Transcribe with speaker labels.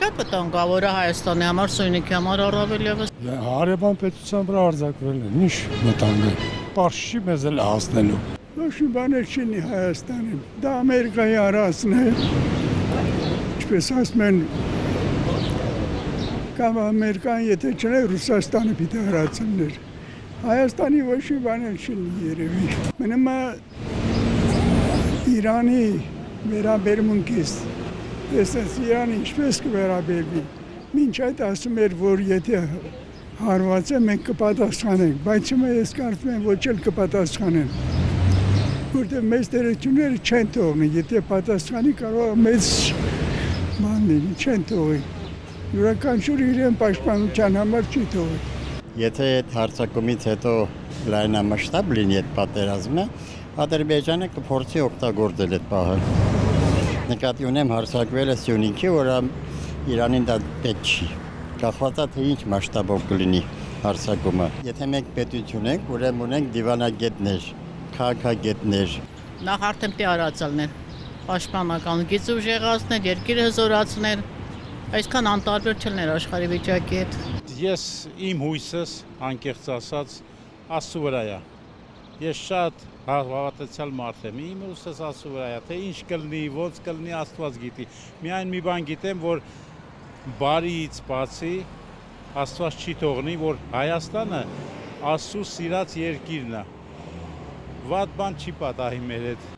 Speaker 1: Շատ վտանգավոր է Հայաստանի համար, Սյունիքի համար առավել ևս։
Speaker 2: Հարևան պետության վրա արձակվել են, ինչ վտանգ է։ Պարզ չի մեզ էլ հասնելու։
Speaker 3: Ոչ մի բան չի Հայաստանում։ Դա Ամերիկայի արածն է։ Ինչպես ասում են, կամ Ամերիկան, եթե չէ, Ռուսաստանը պիտի հարացներ։ Հայաստանի ոչ մի բան չի երևի։ Մնում է Իրանի վերաբերմունքից։ Տեսես Իրանը ինչպես կվերաբերվի։ Մինչ այդ ասում էր, որ եթե հարված է, մենք կպատասխանենք, բայց ես կարծում եմ, ոչ էլ կպատասխանեն։ Որտեղ մեծ դերությունները չեն թողնի, եթե պատասխանի կարող է մեծ բան լինի, չեն թողի։ Յուրաքանչյուր իրեն պաշտպանության համար չի թողի։
Speaker 4: Եթե այդ հարձակումից հետո լայնամասշտաբ լինի այդ պատերազմը, Ադրբեջանը կփորձի օգտագործել այդ պահը։ Նկատի ունեմ հարձակվել է Սյունիքի, որ Իրանին դա պետք չի։ Կախված է թե ինչ մասշտաբով կլինի հարձակումը։ Եթե մենք պետություն ենք, ուրեմն ունենք դիվանագետներ, քաղաքագետներ։
Speaker 1: Նախ արդեն պետք է արածալներ, պաշտպանական գիծ ուժեղացնել, երկիրը հզորացնել, այսքան անտարբեր չլներ աշխարհի վիճակի հետ։
Speaker 5: Ես իմ հույսս, անկեղծ ասած, Աստծո վրա է։ Ես շատ հավատացյալ մարդ եմ, իմ հույսս Աստծո վրա է, թե ինչ կլինի, ոնց կլինի, Աստված գիտի։ Միայն մի բան գիտեմ, որ բարիից բացի Աստված չի թողնի, որ Հայաստանը Աստծո սիրած երկիրն է։ Վատ բան չի պատահի մեր հետ։